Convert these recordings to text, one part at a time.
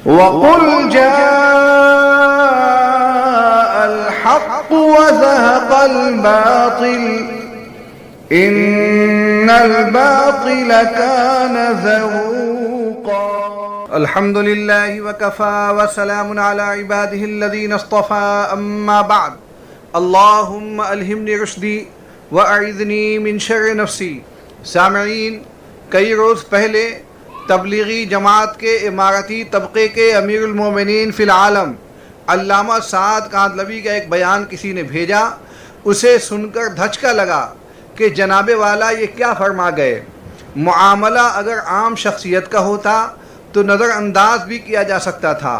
وَقُلْ جَاءَ الْحَقُّ وَزَهَقَ الْبَاطِلُ إِنَّ الْبَاطِلَ كَانَ زَهُوقًا الحمد لله وكفى وسلام على عباده الذين اصطفى أما بعد اللهم ألهمني رشدي وأعذني من شر نفسي. سامعین، کئی روز پہلے تبلیغی جماعت کے امارتی طبقے کے امیر المومنین فی العالم علامہ سعد کاندھلوی کا ایک بیان کسی نے بھیجا. اسے سن کر دھچکا لگا کہ جناب والا یہ کیا فرما گئے. معاملہ اگر عام شخصیت کا ہوتا تو نظر انداز بھی کیا جا سکتا تھا،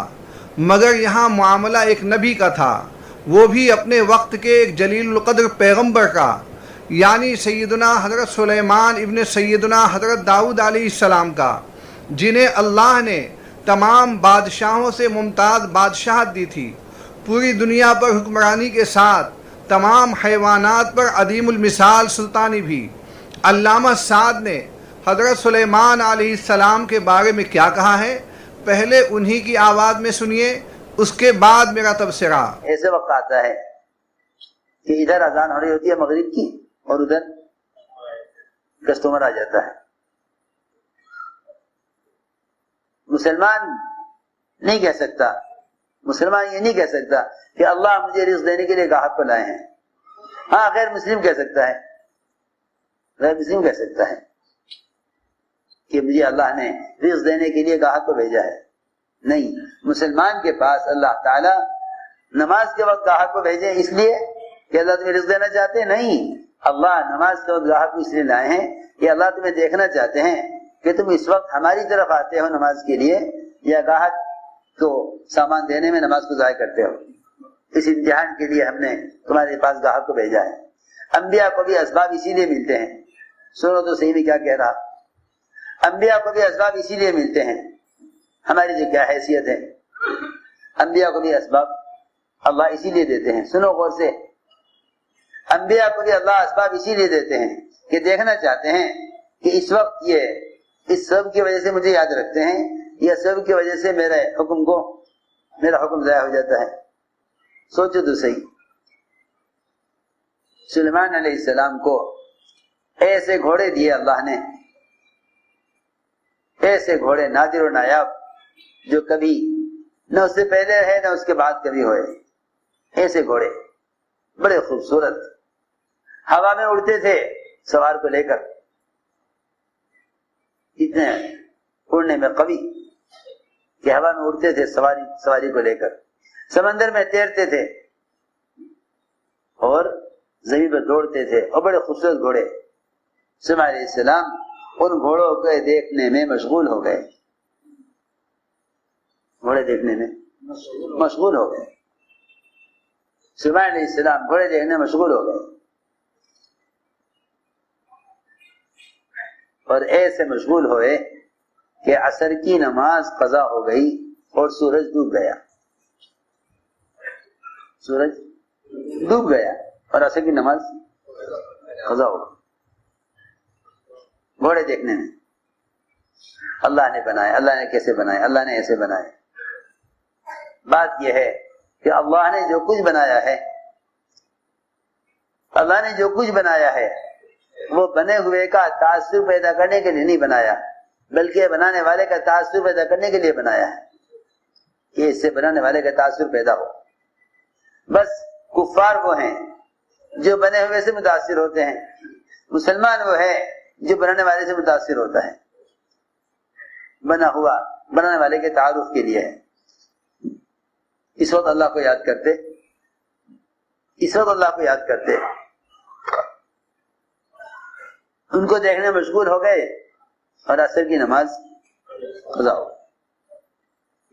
مگر یہاں معاملہ ایک نبی کا تھا، وہ بھی اپنے وقت کے ایک جلیل القدر پیغمبر کا، یعنی سیدنا حضرت سلیمان ابن سیدنا حضرت داؤد علیہ السلام کا، جنہیں اللہ نے تمام بادشاہوں سے ممتاز بادشاہت دی تھی، پوری دنیا پر حکمرانی کے ساتھ تمام حیوانات پر عظیم المثال سلطانی بھی. علامہ سعد نے حضرت سلیمان علیہ السلام کے بارے میں کیا کہا ہے، پہلے انہی کی آواز میں سنیے، اس کے بعد میرا تبصرہ. ایسے وقت آتا ہے کہ ادھر اذان ہو رہی ہوتی ہے مغرب کی اور ادھر کسٹمر آ جاتا ہے. مسلمان نہیں کہہ سکتا، مسلمان یہ نہیں کہہ سکتا کہ اللہ مجھے رزق دینے کے لیے گاہک کو لائے ہیں. ہاں، غیر مسلم کہہ سکتا ہے، غیر مسلم کہہ سکتا ہے کہ مجھے اللہ نے رزق دینے کے لیے گاہک کو بھیجا ہے. نہیں، مسلمان کے پاس اللہ تعالی نماز کے وقت گاہک کو بھیجے اس لیے کہ اللہ تمہیں رزق دینا چاہتے ہیں؟ نہیں، اللہ نماز کے وقت گاہک کو اس لیے لائے ہیں کہ اللہ تمہیں دیکھنا چاہتے ہیں کہ تم اس وقت ہماری طرف آتے ہو نماز کے لیے یا گاہک کو سامان دینے میں نماز کو ضائع کرتے ہو. اس امتحان کے لیے ہم نے تمہارے پاس گاہک کو بھیجا ہے. انبیاء کو بھی اسباب اسی لیے ملتے ہیں. سنو تو صحیح میں کیا کہہ رہا. انبیاء کو بھی اسباب اسی لیے ملتے ہیں. ہماری جو کیا حیثیت ہے، انبیاء کو بھی اسباب اللہ اسی لیے دیتے ہیں. سنو غور سے، انبیاء کو بھی اللہ اسباب اسی لیے دیتے ہیں کہ دیکھنا چاہتے ہیں کہ اس وقت یہ اس سب کی وجہ سے مجھے یاد رکھتے ہیں یا سب کی وجہ سے میرا حکم ضائع ہو جاتا ہے. سوچو تو صحیح، سلیمان علیہ السلام کو ایسے گھوڑے دیے اللہ نے، ایسے گھوڑے نادر و نایاب جو کبھی نہ اس سے پہلے ہے نہ اس کے بعد کبھی ہوئے. ایسے گھوڑے بڑے خوبصورت، ہوا میں اڑتے تھے سوار کو لے کر، اتنے اڑنے میں قوی کہ ہوا میں اڑتے تھے سواری کو لے کر، سمندر میں تیرتے تھے اور زمین پر دوڑتے تھے، اور بڑے خوبصورت گھوڑے. سلیمان علیہ السلام ان گھوڑوں کو دیکھنے میں مشغول ہو گئے، گھوڑے دیکھنے میں مشغول ہو گئے. سلیمان علیہ السلام گھوڑے دیکھنے میں مشغول ہو گئے اور ایسے مشغول ہوئے کہ عصر کی نماز قضا ہو گئی اور سورج ڈوب گیا. سورج ڈوب گیا اور عصر کی نماز قضا ہو گئی. گھوڑے دیکھنے میں اللہ نے بنائے، اللہ نے کیسے بنائے، اللہ نے ایسے بنائے. بات یہ ہے کہ اللہ نے جو کچھ بنایا ہے، اللہ نے جو کچھ بنایا ہے وہ بنے ہوئے کا تاثر پیدا کرنے کے لیے نہیں بنایا، بلکہ بنانے والے کا تاثر پیدا کرنے کے لیے بنایا ہے کہ اس سے بنانے والے کا تاثر پیدا ہو. بس کفار وہ ہیں جو بنے ہوئے سے متاثر ہوتے ہیں، مسلمان وہ ہے جو بنانے والے سے متاثر ہوتا ہے. بنا ہوا بنانے والے کے تعارف کے لیے ہے. اس وقت اللہ کو یاد کرتے، اس وقت اللہ کو یاد کرتے، ان کو دیکھنے مشغول ہو گئے اور عصر کی نماز قضا ہو.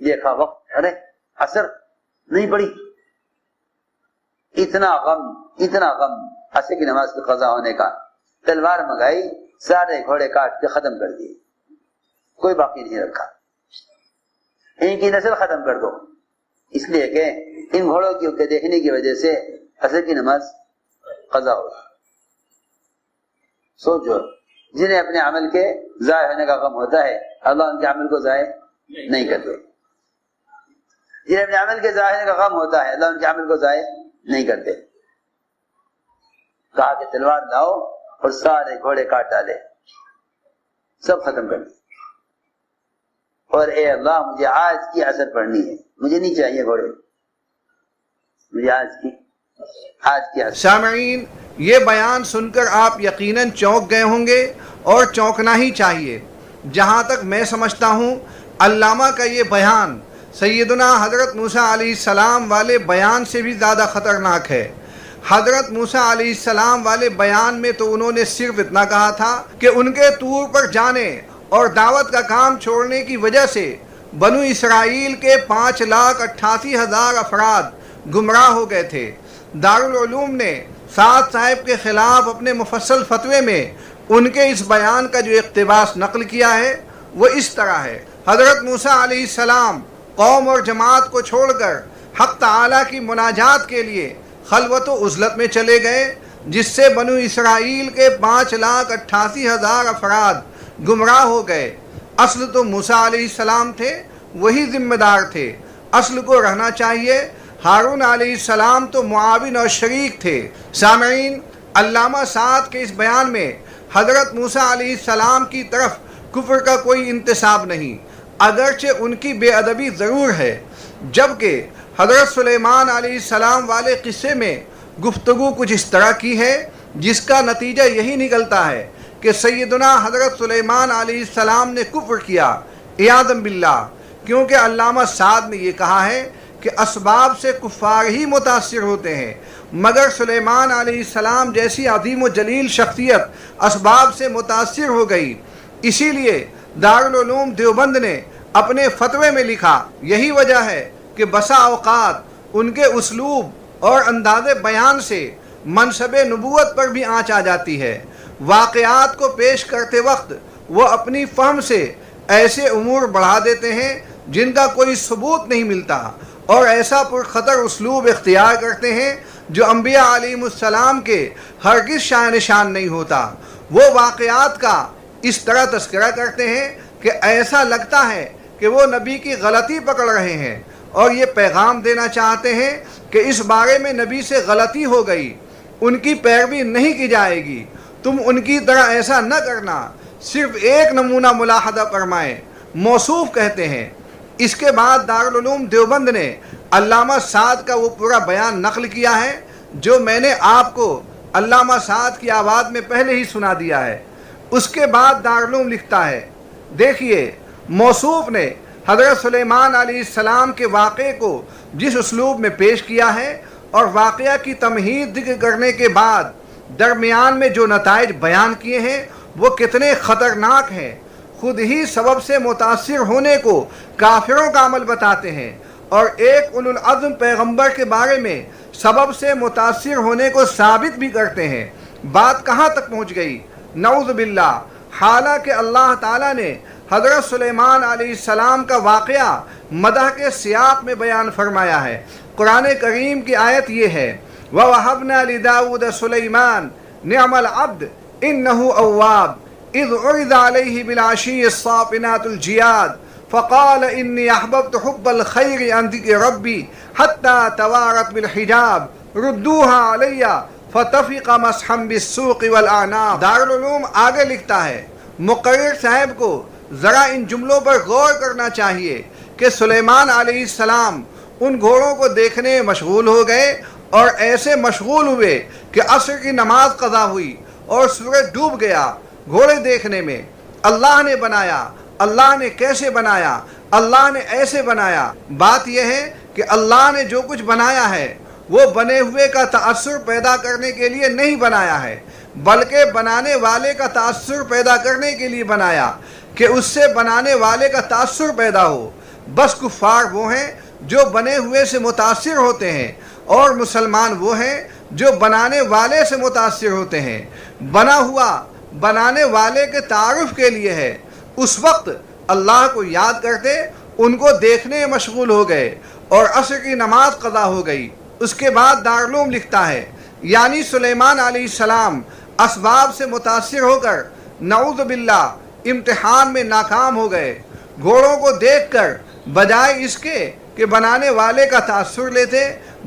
دیکھا وقت، ارے عصر نہیں پڑی، اتنا غم عصر کی نماز کی قضا ہونے کا. تلوار منگائی، سارے گھوڑے کاٹ کے ختم کر دیے، کوئی باقی نہیں رکھا. ان کی نسل ختم کر دو، اس لیے کہ ان گھوڑوں کے دیکھنے کی وجہ سے عصر کی نماز قضا ہو. سوچو، جنہیں اپنے عمل کے ضائع ہونے کا غم ہوتا ہے، اللہ ان کے عمل کو ضائع نہیں کرتے. جنہیں اپنے عمل کے ضائع کا غم ہوتا ہے، اللہ ان کے عمل کو ضائع نہیں کرتے. کہا کہ تلوار لاؤ اور سارے گھوڑے کاٹ ڈالے، سب ختم کر دے. اور اے اللہ مجھے آج کی اثر پڑھنی ہے، مجھے نہیں چاہیے گھوڑے، مجھے آج کی اثر. سامعین، یہ بیان سن کر آپ یقیناً چونک گئے ہوں گے اور چونکنا ہی چاہیے. جہاں تک میں سمجھتا ہوں علامہ کا یہ بیان سیدنا حضرت موسیٰ علیہ السلام والے بیان سے بھی زیادہ خطرناک ہے. حضرت موسیٰ علیہ السلام والے بیان میں تو انہوں نے صرف اتنا کہا تھا کہ ان کے طور پر جانے اور دعوت کا کام چھوڑنے کی وجہ سے بنو اسرائیل کے 5,88,000 افراد گمراہ ہو گئے تھے. دارالعلوم نے سعد صاحب کے خلاف اپنے مفصل فتوے میں ان کے اس بیان کا جو اقتباس نقل کیا ہے وہ اس طرح ہے: حضرت موسیٰ علیہ السلام قوم اور جماعت کو چھوڑ کر حق تعالیٰ کی مناجات کے لیے خلوت و عزلت میں چلے گئے، جس سے بنو اسرائیل کے 5,88,000 افراد گمراہ ہو گئے. اصل تو موسیٰ علیہ السلام تھے، وہی ذمہ دار تھے، اصل کو رہنا چاہیے. ہارون علیہ السلام تو معاون اور شریک تھے. سامعین، علامہ سعد کے اس بیان میں حضرت موسیٰ علیہ السلام کی طرف کفر کا کوئی انتساب نہیں، اگرچہ ان کی بے ادبی ضرور ہے. جبکہ حضرت سلیمان علیہ السلام والے قصے میں گفتگو کچھ اس طرح کی ہے جس کا نتیجہ یہی نکلتا ہے کہ سیدنا حضرت سلیمان علیہ السلام نے کفر کیا، عیاذا باللہ. کیونکہ علامہ سعد نے یہ کہا ہے کہ اسباب سے کفار ہی متاثر ہوتے ہیں، مگر سلیمان علیہ السلام جیسی عظیم و جلیل شخصیت اسباب سے متاثر ہو گئی. اسی لیے دارالعلوم دیوبند نے اپنے فتوے میں لکھا، یہی وجہ ہے کہ بسا اوقات ان کے اسلوب اور انداز بیان سے منصب نبوت پر بھی آنچ آ جاتی ہے. واقعات کو پیش کرتے وقت وہ اپنی فہم سے ایسے امور بڑھا دیتے ہیں جن کا کوئی ثبوت نہیں ملتا، اور ایسا پرخطر اسلوب اختیار کرتے ہیں جو انبیاء علیہ السلام کے ہرگز شان نشان نہیں ہوتا. وہ واقعات کا اس طرح تذکرہ کرتے ہیں کہ ایسا لگتا ہے کہ وہ نبی کی غلطی پکڑ رہے ہیں اور یہ پیغام دینا چاہتے ہیں کہ اس بارے میں نبی سے غلطی ہو گئی، ان کی پیروی نہیں کی جائے گی، تم ان کی طرح ایسا نہ کرنا. صرف ایک نمونہ ملاحظہ فرمائیں، موصوف کہتے ہیں. اس کے بعد دارالعلوم دیوبند نے علامہ سعد کا وہ پورا بیان نقل کیا ہے جو میں نے آپ کو علامہ سعد کی آواز میں پہلے ہی سنا دیا ہے. اس کے بعد دارالعلوم لکھتا ہے، دیکھیے موصوف نے حضرت سلیمان علیہ السلام کے واقعے کو جس اسلوب میں پیش کیا ہے اور واقعہ کی تمہید ذکر کرنے کے بعد درمیان میں جو نتائج بیان کیے ہیں وہ کتنے خطرناک ہیں. خود ہی سبب سے متاثر ہونے کو کافروں کا عمل بتاتے ہیں، اور ایک اولو العزم پیغمبر کے بارے میں سبب سے متاثر ہونے کو ثابت بھی کرتے ہیں. بات کہاں تک پہنچ گئی؟ نعوذ باللہ. حالانکہ اللہ تعالیٰ نے حضرت سلیمان علیہ السلام کا واقعہ مدح کے سیاق میں بیان فرمایا ہے. قرآن کریم کی آیت یہ ہے: وَوَهَبْنَا لِدَاوُدَ سُلَيْمَانَ نِعْمَ الْعَبْدُ إِنَّهُ أَوَّابٌ إِذْ عُرِضَ عَلَيْهِ بِالْعَشِيِّ الصَّافِنَاتُ الْجِيَادُ فَقَالَ إِنِّي أَحْبَبْتُ حُبَّ الْخَيْرِ عَنْ ذِكْرِ رَبِّي حَتَّى تَوَارَتْ بِالْحِجَابِ رُدُّوهَا عَلَيَّ فَطَفِقَ مَسْحًا بِالسُّوقِ وَالْأَعْنَاقِ. دارالعلوم آگے لکھتا ہے، مقرر صاحب کو ذرا ان جملوں پر غور کرنا چاہیے کہ سلیمان علیہ السلام ان گھوڑوں کو دیکھنے میں مشغول ہو گئے، اور ایسے مشغول ہوئے کہ عصر کی نماز قضا ہوئی اور سورج ڈوب گیا گھوڑے دیکھنے میں. اللہ نے بنایا، اللہ نے کیسے بنایا، اللہ نے ایسے بنایا. بات یہ ہے کہ اللہ نے جو کچھ بنایا ہے وہ بنے ہوئے کا تأثر پیدا کرنے کے لیے نہیں بنایا ہے، بلکہ بنانے والے کا تأثر پیدا کرنے کے لیے بنایا کہ اس سے بنانے والے کا تأثر پیدا ہو. بس کفار وہ ہیں جو بنے ہوئے سے متاثر ہوتے ہیں، اور مسلمان وہ ہیں جو بنانے والے سے متاثر ہوتے ہیں. بنا ہوا بنانے والے کے تعارف کے لیے ہے. اس وقت اللہ کو یاد کرتے ان کو دیکھنے مشغول ہو گئے اور عصر کی نماز قضا ہو گئی. اس کے بعد دارالعلوم لکھتا ہے، یعنی سلیمان علیہ السلام اسباب سے متاثر ہو کر نعوذ باللہ امتحان میں ناکام ہو گئے. گھوڑوں کو دیکھ کر بجائے اس کے کہ بنانے والے کا تاثر لیتے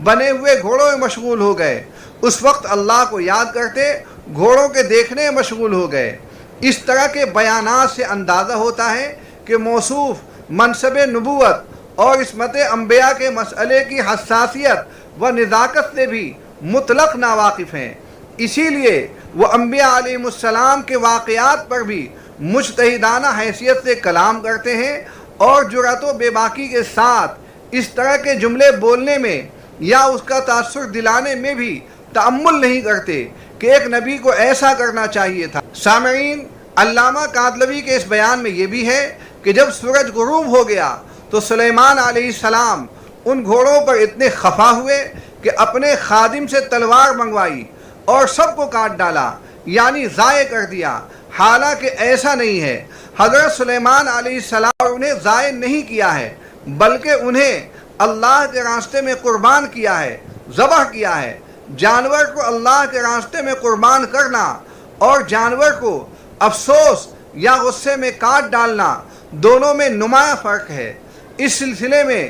بنے ہوئے گھوڑوں میں مشغول ہو گئے، اس وقت اللہ کو یاد کرتے گھوڑوں کے دیکھنے میں مشغول ہو گئے۔ اس طرح کے بیانات سے اندازہ ہوتا ہے کہ موصوف منصب نبوت اور عصمت انبیاء کے مسئلے کی حساسیت و نزاکت سے بھی مطلق ناواقف ہیں، اسی لیے وہ انبیاء علیہ السلام کے واقعات پر بھی مجتہدانہ حیثیت سے کلام کرتے ہیں، اور جرأت و بے باکی کے ساتھ اس طرح کے جملے بولنے میں یا اس کا تاثر دلانے میں بھی تأمل نہیں کرتے کہ ایک نبی کو ایسا کرنا چاہیے تھا۔ سامعین، علامہ کاندھلوی کے اس بیان میں یہ بھی ہے کہ جب سورج غروب ہو گیا تو سلیمان علیہ السلام ان گھوڑوں پر اتنے خفا ہوئے کہ اپنے خادم سے تلوار منگوائی اور سب کو کاٹ ڈالا، یعنی ضائع کر دیا۔ حالانکہ ایسا نہیں ہے، حضرت سلیمان علیہ السلام انہیں ضائع نہیں کیا ہے، بلکہ انہیں اللہ کے راستے میں قربان کیا ہے، ذبح کیا ہے۔ جانور کو اللہ کے راستے میں قربان کرنا اور جانور کو افسوس یا غصے میں کاٹ ڈالنا دونوں میں نمایاں فرق ہے۔ اس سلسلے میں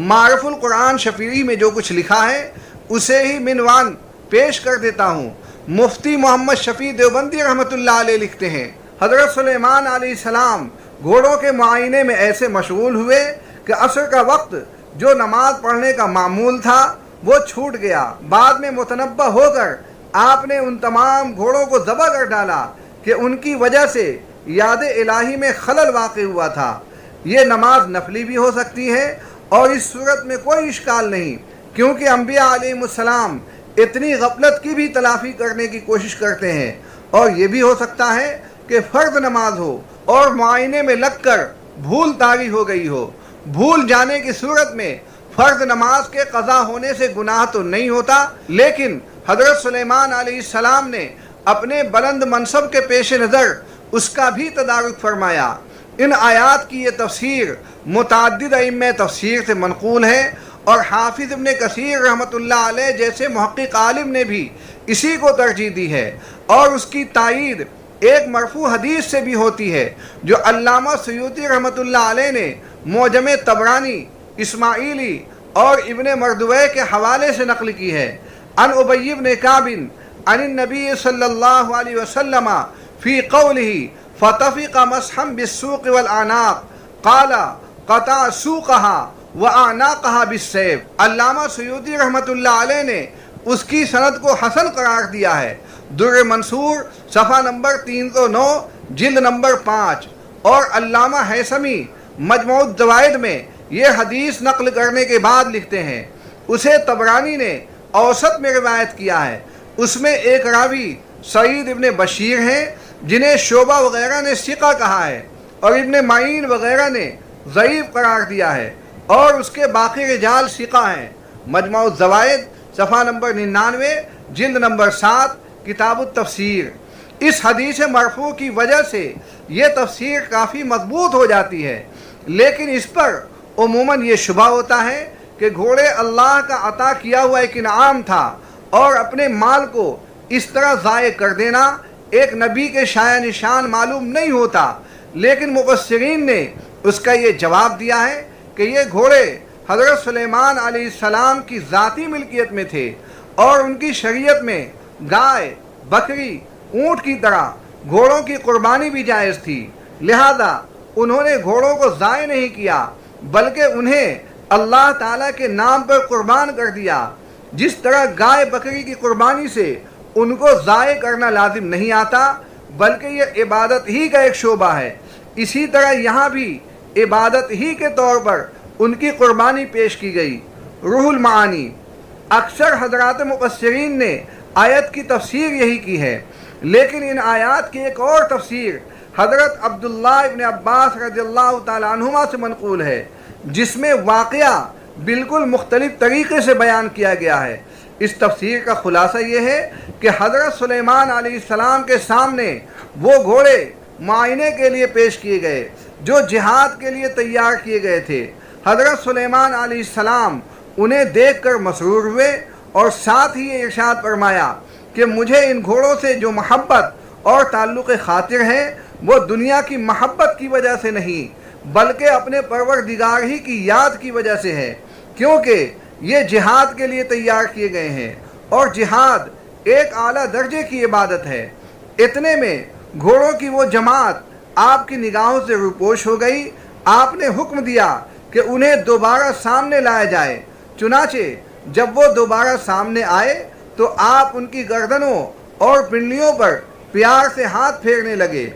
معرف القرآن شفیعی میں جو کچھ لکھا ہے اسے ہی عنوان پیش کر دیتا ہوں۔ مفتی محمد شفیع دیوبندی رحمۃ اللہ علیہ لکھتے ہیں، حضرت سلیمان علیہ السلام گھوڑوں کے معائنے میں ایسے مشغول ہوئے کہ عصر کا وقت جو نماز پڑھنے کا معمول تھا وہ چھوٹ گیا۔ بعد میں متنبہ ہو کر آپ نے ان تمام گھوڑوں کو ذبح کر ڈالا کہ ان کی وجہ سے یاد الہی میں خلل واقع ہوا تھا۔ یہ نماز نفلی بھی ہو سکتی ہے اور اس صورت میں کوئی اشکال نہیں، کیونکہ انبیاء علیہ السلام اتنی غفلت کی بھی تلافی کرنے کی کوشش کرتے ہیں، اور یہ بھی ہو سکتا ہے کہ فرض نماز ہو اور معائنے میں لگ کر بھول طاری ہو گئی ہو۔ بھول جانے کی صورت میں فرض نماز کے قضا ہونے سے گناہ تو نہیں ہوتا، لیکن حضرت سلیمان علیہ السلام نے اپنے بلند منصب کے پیش نظر اس کا بھی تدارک فرمایا۔ ان آیات کی یہ تفسیر متعدد ائمہ تفسیر سے منقول ہے، اور حافظ ابن کثیر رحمۃ اللہ علیہ جیسے محقق عالم نے بھی اسی کو ترجیح دی ہے، اور اس کی تائید ایک مرفوع حدیث سے بھی ہوتی ہے جو علامہ سیوطی رحمۃ اللہ علیہ نے معجم طبرانی، اسماعیلی اور ابن مردویہ کے حوالے سے نقل کی ہے۔ عن ابی بن کعب عن النبی صلی اللہ علیہ وسلم فی قولہ فتفق مسحا بالسوق والاعناق قال قطع سوقها وَأَعْنَاقَهَا بِالسَّيْفِ۔ علامہ سیوطی رحمۃ اللہ علیہ نے اس کی سند کو حسن قرار دیا ہے۔ در منصور صفحہ نمبر 309 جلد نمبر 5، اور علامہ ہیثمی مجموع الزوائد میں یہ حدیث نقل کرنے کے بعد لکھتے ہیں، اسے طبرانی نے اوسط میں روایت کیا ہے۔ اس میں ایک راوی سعید ابن بشیر ہیں جنہیں شعبہ وغیرہ نے ثقہ کہا ہے، اور ابن معین وغیرہ نے ضعیف قرار دیا ہے، اور اس کے باقی رجال ثقہ ہیں۔ مجموع الزوائد صفحہ نمبر 99 جلد نمبر 7 کتاب التفسیر۔ اس حدیث مرفوع کی وجہ سے یہ تفسیر کافی مضبوط ہو جاتی ہے، لیکن اس پر عموماً یہ شبہ ہوتا ہے کہ گھوڑے اللہ کا عطا کیا ہوا ایک انعام تھا، اور اپنے مال کو اس طرح ضائع کر دینا ایک نبی کے شایع نشان معلوم نہیں ہوتا۔ لیکن مفسرین نے اس کا یہ جواب دیا ہے کہ یہ گھوڑے حضرت سلیمان علیہ السلام کی ذاتی ملکیت میں تھے، اور ان کی شریعت میں گائے، بکری، اونٹ کی طرح گھوڑوں کی قربانی بھی جائز تھی، لہذا انہوں نے گھوڑوں کو ضائع نہیں کیا بلکہ انہیں اللہ تعالیٰ کے نام پر قربان کر دیا۔ جس طرح گائے بکری کی قربانی سے ان کو ضائع کرنا لازم نہیں آتا بلکہ یہ عبادت ہی کا ایک شعبہ ہے، اسی طرح یہاں بھی عبادت ہی کے طور پر ان کی قربانی پیش کی گئی۔ روح المعانی۔ اکثر حضرات مفسرین نے آیت کی تفسیر یہی کی ہے، لیکن ان آیات کی ایک اور تفسیر حضرت عبداللہ ابن عباس رضی اللہ تعالی عنہما سے منقول ہے، جس میں واقعہ بالکل مختلف طریقے سے بیان کیا گیا ہے۔ اس تفسیر کا خلاصہ یہ ہے کہ حضرت سلیمان علیہ السلام کے سامنے وہ گھوڑے معائنے کے لیے پیش کیے گئے جو جہاد کے لیے تیار کیے گئے تھے۔ حضرت سلیمان علیہ السلام انہیں دیکھ کر مسرور ہوئے، اور ساتھ ہی یہ ارشاد فرمایا کہ مجھے ان گھوڑوں سے جو محبت اور تعلق خاطر ہے وہ دنیا کی محبت کی وجہ سے نہیں بلکہ اپنے پروردگار ہی کی یاد کی وجہ سے ہے، کیونکہ یہ جہاد کے لیے تیار کیے گئے ہیں، اور جہاد ایک اعلیٰ درجے کی عبادت ہے۔ اتنے میں گھوڑوں کی وہ جماعت آپ کی نگاہوں سے روپوش ہو گئی۔ آپ نے حکم دیا کہ انہیں دوبارہ سامنے لایا جائے۔ چنانچہ جب وہ دوبارہ سامنے آئے تو آپ ان کی گردنوں اور پنڈلیوں پر پیار سے ہاتھ پھیرنے لگے۔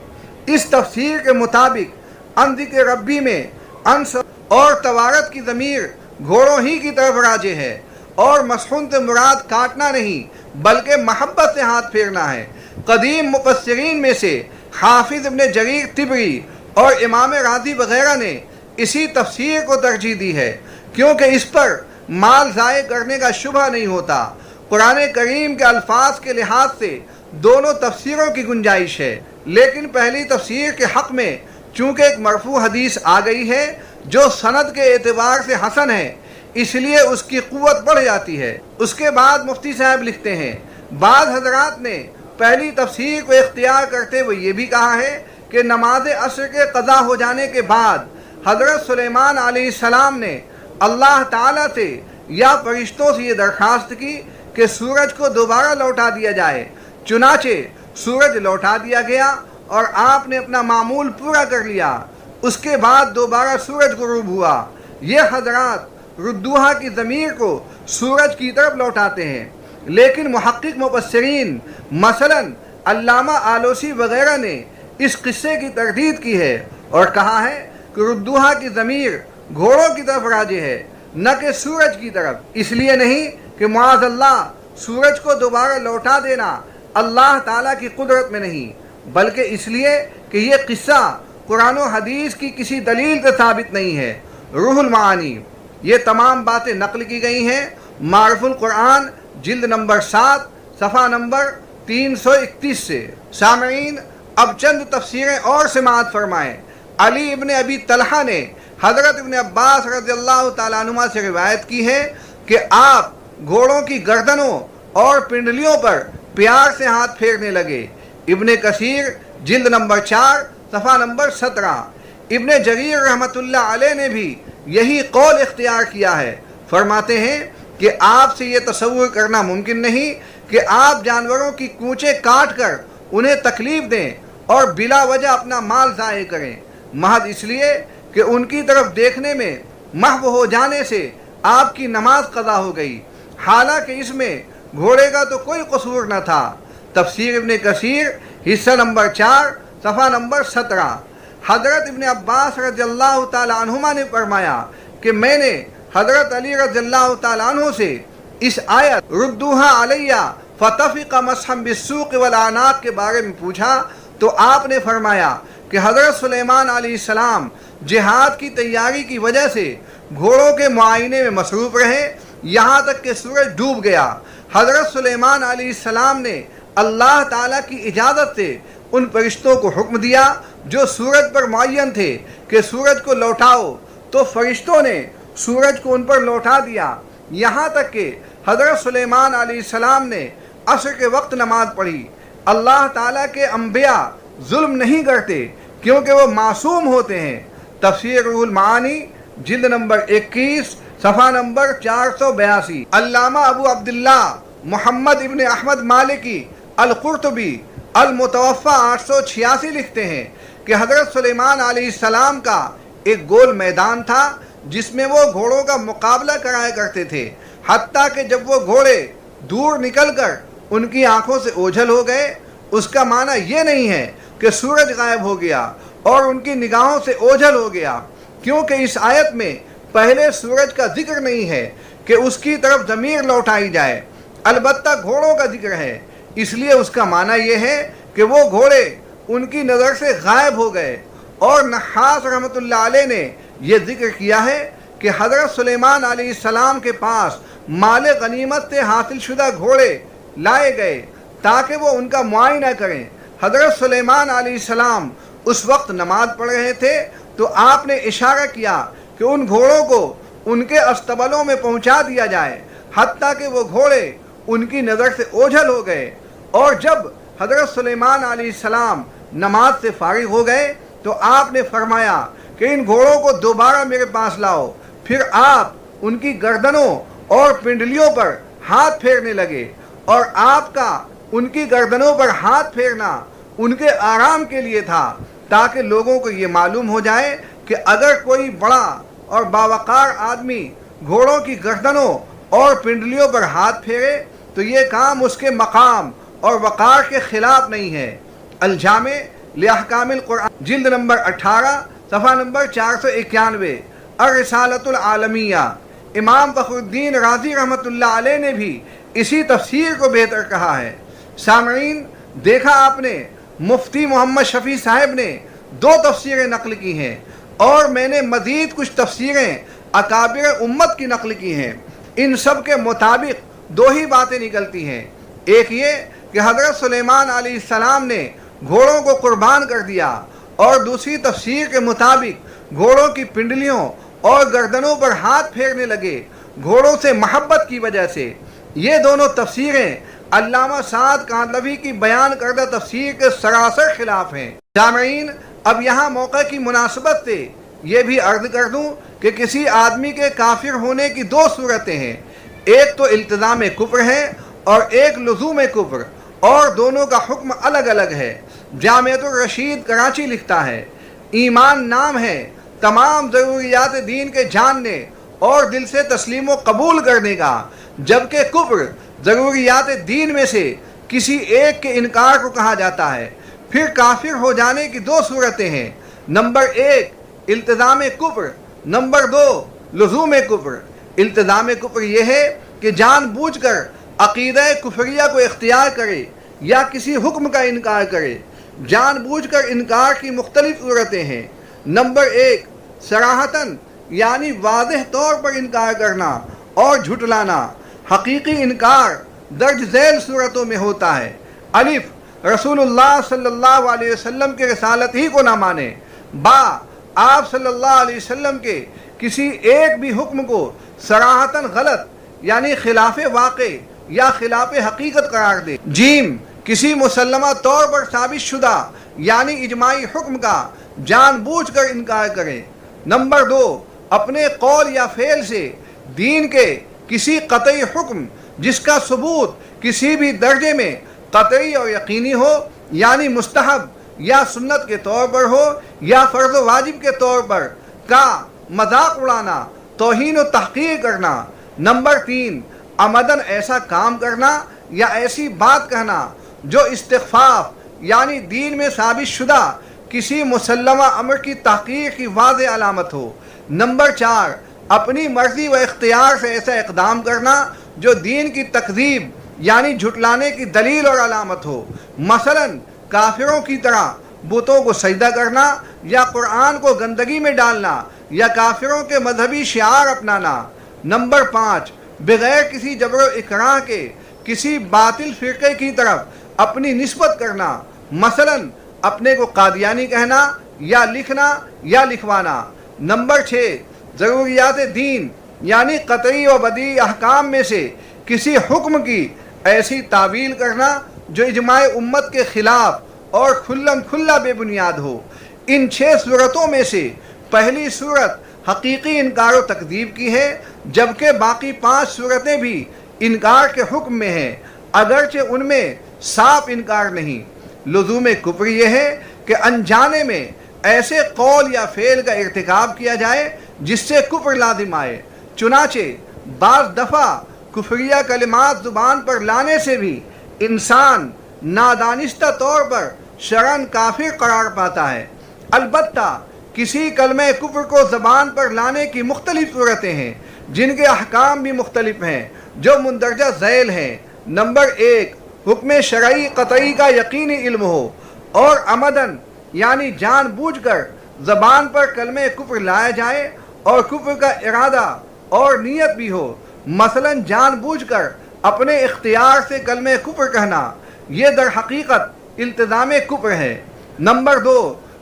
اس تفسیر کے مطابق ان ذکر ربی میں انس اور توارت کی ضمیر گھوڑوں ہی کی طرف راجع ہے، اور مسحون سے مراد کاٹنا نہیں بلکہ محبت سے ہاتھ پھیرنا ہے۔ قدیم مفسرین میں سے حافظ ابن جریر طبری اور امام راضی وغیرہ نے اسی تفسیر کو ترجیح دی ہے، کیونکہ اس پر مال ضائع کرنے کا شبہ نہیں ہوتا۔ قرآن کریم کے الفاظ کے لحاظ سے دونوں تفسیروں کی گنجائش ہے، لیکن پہلی تفسیر کے حق میں چونکہ ایک مرفوع حدیث آ گئی ہے جو سند کے اعتبار سے حسن ہے، اس لیے اس کی قوت بڑھ جاتی ہے۔ اس کے بعد مفتی صاحب لکھتے ہیں، بعض حضرات نے پہلی تفسیر کو اختیار کرتے ہوئے یہ بھی کہا ہے کہ نماز عصر کے قضا ہو جانے کے بعد حضرت سلیمان علیہ السلام نے اللہ تعالیٰ سے یا فرشتوں سے یہ درخواست کی کہ سورج کو دوبارہ لوٹا دیا جائے۔ چنانچہ سورج لوٹا دیا گیا اور آپ نے اپنا معمول پورا کر لیا۔ اس کے بعد دوبارہ سورج غروب ہوا۔ یہ حضرات ردوہا کی ضمیر کو سورج کی طرف لوٹاتے ہیں، لیکن محقق مفسرین مثلا علامہ آلوسی وغیرہ نے اس قصے کی تردید کی ہے اور کہا ہے کہ ردوہا کی ضمیر گھوڑوں کی طرف راجع ہے، نہ کہ سورج کی طرف۔ اس لیے نہیں کہ معاذ اللہ سورج کو دوبارہ لوٹا دینا اللہ تعالیٰ کی قدرت میں نہیں، بلکہ اس لیے کہ یہ قصہ قرآن و حدیث کی کسی دلیل سے ثابت نہیں ہے۔ روح المعانی یہ تمام باتیں نقل کی گئی ہیں معرف القرآن جلد نمبر 7 صفحہ نمبر 331 سے۔ سامعین، اب چند تفسیریں اور سماعت فرمائیں۔ علی ابن ابی طلحہ نے حضرت ابن عباس رضی اللہ تعالیٰ عنہما سے روایت کی ہے کہ آپ گھوڑوں کی گردنوں اور پنڈلیوں پر پیار سے ہاتھ پھیرنے لگے۔ ابن کثیر جلد نمبر 4 صفحہ نمبر 17۔ ابن جریر رحمۃ اللہ علیہ نے بھی یہی قول اختیار کیا ہے۔ فرماتے ہیں کہ آپ سے یہ تصور کرنا ممکن نہیں کہ آپ جانوروں کی کونچیں کاٹ کر انہیں تکلیف دیں اور بلا وجہ اپنا مال ضائع کریں، محض اس لیے کہ ان کی طرف دیکھنے میں محو ہو جانے سے آپ کی نماز قضا ہو گئی، حالانکہ اس میں گھوڑے کا تو کوئی قصور نہ تھا۔ تفسیر ابن کثیر حصہ نمبر 4 صفحہ نمبر 17۔ حضرت ابن عباس رضی اللہ تعالیٰ عنہما نے فرمایا کہ میں نے حضرت علی رضی اللہ تعالیٰ عنہ سے اس آیت ردوہا علیہ فتفق مسحا بالسوق والاعناق کے بارے میں پوچھا تو آپ نے فرمایا کہ حضرت سلیمان علیہ السلام جہاد کی تیاری کی وجہ سے گھوڑوں کے معائنے میں مصروف رہے یہاں تک کہ سورج ڈوب گیا۔ حضرت سلیمان علیہ السلام نے اللہ تعالیٰ کی اجازت سے ان فرشتوں کو حکم دیا جو سورج پر معین تھے کہ سورج کو لوٹاؤ، تو فرشتوں نے سورج کو ان پر لوٹا دیا، یہاں تک کہ حضرت سلیمان علیہ السلام نے عصر کے وقت نماز پڑھی۔ اللہ تعالیٰ کے انبیاء ظلم نہیں کرتے کیونکہ وہ معصوم ہوتے ہیں۔ تفسیر روح المعانی جلد نمبر 21 صفحہ نمبر 482۔ علامہ ابو عبداللہ محمد ابن احمد مالکی القرطبی المتوفى 886 لکھتے ہیں کہ حضرت سلیمان علیہ السلام کا ایک گول میدان تھا جس میں وہ گھوڑوں کا مقابلہ کرایا کرتے تھے، حتیٰ کہ جب وہ گھوڑے دور نکل کر ان کی آنکھوں سے اوجھل ہو گئے، اس کا معنی یہ نہیں ہے کہ سورج غائب ہو گیا اور ان کی نگاہوں سے اوجھل ہو گیا، کیونکہ اس آیت میں پہلے سورج کا ذکر نہیں ہے کہ اس کی طرف ضمیر لوٹائی جائے، البتہ گھوڑوں کا ذکر ہے، اس لیے اس کا معنی یہ ہے کہ وہ گھوڑے ان کی نظر سے غائب ہو گئے۔ اور نحاس رحمۃ اللہ علیہ نے یہ ذکر کیا ہے کہ حضرت سلیمان علیہ السلام کے پاس مال غنیمت سے حاصل شدہ گھوڑے لائے گئے تاکہ وہ ان کا معائنہ کریں۔ حضرت سلیمان علیہ السلام اس وقت نماز پڑھ رہے تھے تو آپ نے اشارہ کیا کہ ان گھوڑوں کو ان کے استبلوں میں پہنچا دیا جائے، حتیٰ کہ وہ گھوڑے ان کی نظر سے اوجھل ہو گئے۔ اور جب حضرت سلیمان علیہ السلام نماز سے فارغ ہو گئے تو آپ نے فرمایا کہ ان گھوڑوں کو دوبارہ میرے پاس لاؤ۔ پھر آپ ان کی گردنوں اور پنڈلیوں پر ہاتھ پھیرنے لگے، اور آپ کا ان کی گردنوں پر ہاتھ پھیرنا ان کے آرام کے لیے تھا، تاکہ لوگوں کو یہ معلوم ہو جائے کہ اگر کوئی بڑا اور باوقار آدمی گھوڑوں کی گردنوں اور پنڈلیوں پر ہاتھ پھیرے تو یہ کام اس کے مقام اور وقار کے خلاف نہیں ہے۔ الجامع لاحکام القرآن جلد نمبر 18 صفحہ نمبر 491، الرسالۃ العالمیہ۔ امام فخر الدین رازی رحمۃ اللہ علیہ نے بھی اسی تفسیر کو بہتر کہا ہے۔ سامعین، دیکھا آپ نے مفتی محمد شفیع صاحب نے 2 تفسیریں نقل کی ہیں، اور میں نے مزید کچھ تفسیریں اکابر امت کی نقل کی ہیں۔ ان سب کے مطابق 2 ہی باتیں نکلتی ہیں۔ ایک یہ کہ حضرت سلیمان علیہ السلام نے گھوڑوں کو قربان کر دیا، اور دوسری تفسیر کے مطابق گھوڑوں کی پنڈلیوں اور گردنوں پر ہاتھ پھیرنے لگے گھوڑوں سے محبت کی وجہ سے۔ یہ دونوں تفسیریں علامہ سعد کاندھلوی کی بیان کردہ تفسیر کے سراسر خلاف ہیں۔ سامعین، اب یہاں موقع کی مناسبت سے یہ بھی عرض کر دوں کہ کسی آدمی کے کافر ہونے کی 2 صورتیں ہیں، ایک تو التزام کفر ہے اور ایک لزوم کفر، اور دونوں کا حکم الگ الگ ہے۔ جامعۃ الرشید کراچی لکھتا ہے، ایمان نام ہے تمام ضروریات دین کے جاننے اور دل سے تسلیم و قبول کرنے کا، جبکہ کفر ضروریات دین میں سے کسی ایک کے انکار کو کہا جاتا ہے۔ پھر کافر ہو جانے کی 2 صورتیں ہیں، نمبر 1 التزام کفر، نمبر 2 لزوم کفر۔ التزام کفر یہ ہے کہ جان بوجھ کر عقیدہ کفریہ کو اختیار کرے یا کسی حکم کا انکار کرے۔ جان بوجھ کر انکار کی مختلف صورتیں ہیں۔ نمبر 1 صراحتاً یعنی واضح طور پر انکار کرنا اور جھٹلانا۔ حقیقی انکار درج ذیل صورتوں میں ہوتا ہے: الف رسول اللہ صلی اللہ علیہ وسلم کے رسالت ہی کو نہ مانے، با آپ صلی اللہ علیہ وسلم کے کسی ایک بھی حکم کو صراحتاً غلط یعنی خلاف واقع یا خلاف حقیقت قرار دے، جیم کسی مسلمہ طور پر ثابت شدہ یعنی اجماعی حکم کا جان بوجھ کر انکار کرے۔ نمبر 2 اپنے قول یا فعل سے دین کے کسی قطعی حکم جس کا ثبوت کسی بھی درجے میں قطعی اور یقینی ہو، یعنی مستحب یا سنت کے طور پر ہو یا فرض و واجب کے طور پر، کا مذاق اڑانا، توہین و تحقیر کرنا۔ نمبر 3 عمدن ایسا کام کرنا یا ایسی بات کہنا جو استخفاف یعنی دین میں ثابت شدہ کسی مسلمہ امر کی تحقیر کی واضح علامت ہو۔ نمبر 4 اپنی مرضی و اختیار سے ایسا اقدام کرنا جو دین کی تکذیب یعنی جھٹلانے کی دلیل اور علامت ہو، مثلا کافروں کی طرح بتوں کو سجدہ کرنا یا قرآن کو گندگی میں ڈالنا یا کافروں کے مذہبی شعار اپنانا۔ نمبر 5 بغیر کسی جبر و اکراہ کے کسی باطل فرقے کی طرف اپنی نسبت کرنا، مثلا اپنے کو قادیانی کہنا یا لکھنا یا لکھوانا۔ نمبر 6 ضروریات دین یعنی قطعی و بدیعی احکام میں سے کسی حکم کی ایسی تعویل کرنا جو اجماع امت کے خلاف اور کھلم کھلا بے بنیاد ہو۔ ان 6 صورتوں میں سے پہلی صورت حقیقی انکار و تکذیب کی ہے، جبکہ باقی 5 صورتیں بھی انکار کے حکم میں ہیں، اگرچہ ان میں صاف انکار نہیں۔ لزوم کفر یہ ہے کہ انجانے میں ایسے قول یا فعل کا ارتکاب کیا جائے جس سے کفر لازم آئے، چنانچہ بعض دفعہ کفریہ کلمات زبان پر لانے سے بھی انسان نادانستہ طور پر شرعاً کافر قرار پاتا ہے۔ البتہ کسی کلمہ کفر کو زبان پر لانے کی مختلف صورتیں ہیں جن کے احکام بھی مختلف ہیں جو مندرجہ ذیل ہیں۔ نمبر 1 حکم شرعی قطعی کا یقینی علم ہو اور عمدن یعنی جان بوجھ کر زبان پر کلمہ کفر لایا جائے اور کفر کا ارادہ اور نیت بھی ہو، مثلا جان بوجھ کر اپنے اختیار سے کلمہ کفر کہنا، یہ در حقیقت التزام کفر ہے۔ نمبر 2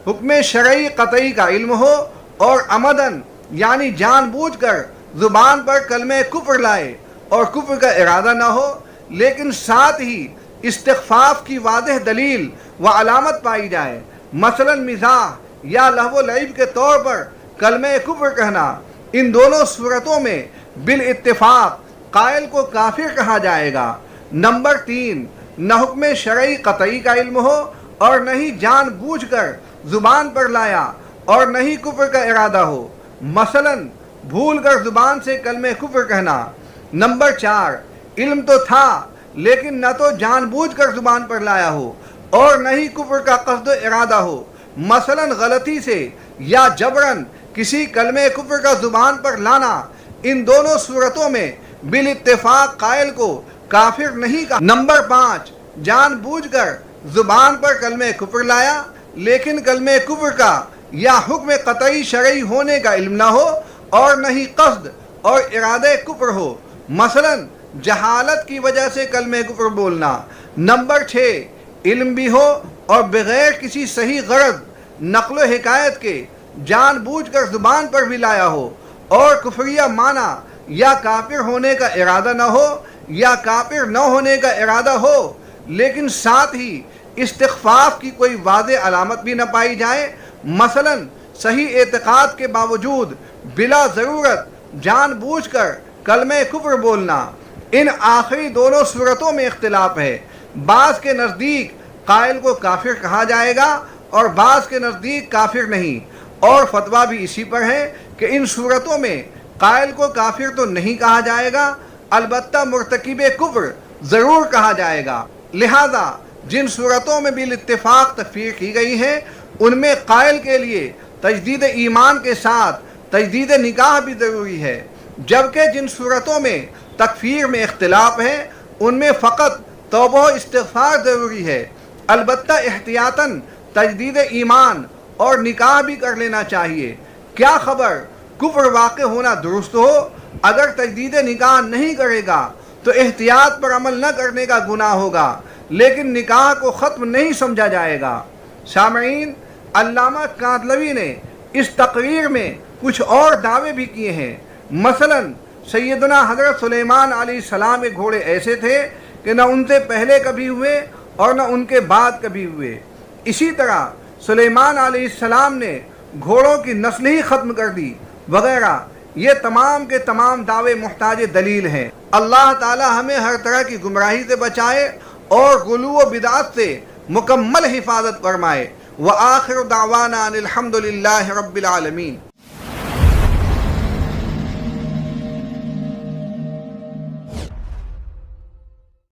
حکم شرعی قطعی کا علم ہو اور عمدن یعنی جان بوجھ کر زبان پر کلمہ کفر لائے اور کفر کا ارادہ نہ ہو، لیکن ساتھ ہی استخفاف کی واضح دلیل و علامت پائی جائے، مثلا مزاح یا لہو و لعب کے طور پر کلمہ کفر کہنا، ان دونوں صورتوں میں بالاتفاق قائل کو کافر کہا جائے گا۔ نمبر 3، نہ حکم شرعی قطعی کا علم ہو اور نہ ہی جان بوجھ کر زبان پر لایا اور نہ ہی کفر کا ارادہ ہو، مثلا بھول کر زبان سے کلمہ کفر کہنا۔ نمبر 4، علم تو تھا لیکن نہ تو جان بوجھ کر زبان پر لایا ہو اور نہ ہی کفر کا قصد و ارادہ ہو، مثلا غلطی سے یا جبراً کسی کلمہ کفر کا زبان پر لانا، ان دونوں صورتوں میں بالاتفاق قائل کو کافر نہیں کہا۔ نمبر 5، جان بوجھ کر زبان پر کلمہ کفر لایا لیکن کلمہ کفر کا یا حکم قطعی شرعی ہونے کا علم نہ ہو اور نہ ہی قصد اور ارادہ کفر ہو، مثلا جہالت کی وجہ سے کلمہ کفر بولنا۔ نمبر 6، علم بھی ہو اور بغیر کسی صحیح غرض نقل و حکایت کے جان بوجھ کر زبان پر بھی لایا ہو اور کفریہ معنی یا کافر ہونے کا ارادہ نہ ہو یا کافر نہ ہونے کا ارادہ ہو، لیکن ساتھ ہی استخفاف کی کوئی واضح علامت بھی نہ پائی جائے، مثلا صحیح اعتقاد کے باوجود بلا ضرورت جان بوجھ کر کلمہ کفر بولنا۔ ان آخری دونوں صورتوں میں اختلاف ہے، بعض کے نزدیک قائل کو کافر کہا جائے گا اور بعض کے نزدیک کافر نہیں، اور فتویٰ بھی اسی پر ہے کہ ان صورتوں میں قائل کو کافر تو نہیں کہا جائے گا، البتہ مرتکب کفر ضرور کہا جائے گا۔ لہذا جن صورتوں میں بالاتفاق تکفیر کی گئی ہے ان میں قائل کے لیے تجدید ایمان کے ساتھ تجدید نکاح بھی ضروری ہے، جبکہ جن صورتوں میں تکفیر میں اختلاف ہے ان میں فقط توبہ و استغفار ضروری ہے، البتہ احتیاطاً تجدید ایمان اور نکاح بھی کر لینا چاہیے۔ کیا خبر کفر واقع ہونا درست ہو، اگر تجدید نکاح نہیں کرے گا تو احتیاط پر عمل نہ کرنے کا گناہ ہوگا، لیکن نکاح کو ختم نہیں سمجھا جائے گا۔ سامعین، علامہ کاندھلوی نے اس تقریر میں کچھ اور دعوے بھی کیے ہیں، مثلا سیدنا حضرت سلیمان علیہ السلام کے گھوڑے ایسے تھے کہ نہ ان سے پہلے کبھی ہوئے اور نہ ان کے بعد کبھی ہوئے، اسی طرح سلیمان علیہ السلام نے گھوڑوں کی نسل ہی ختم کر دی وغیرہ۔ یہ تمام کے تمام دعوے محتاج دلیل ہیں۔ اللہ تعالی ہمیں ہر طرح کی گمراہی سے بچائے اور غلو و بدعت سے مکمل حفاظت فرمائے۔ وآخر دعوانا ان الحمد للہ رب العالمین۔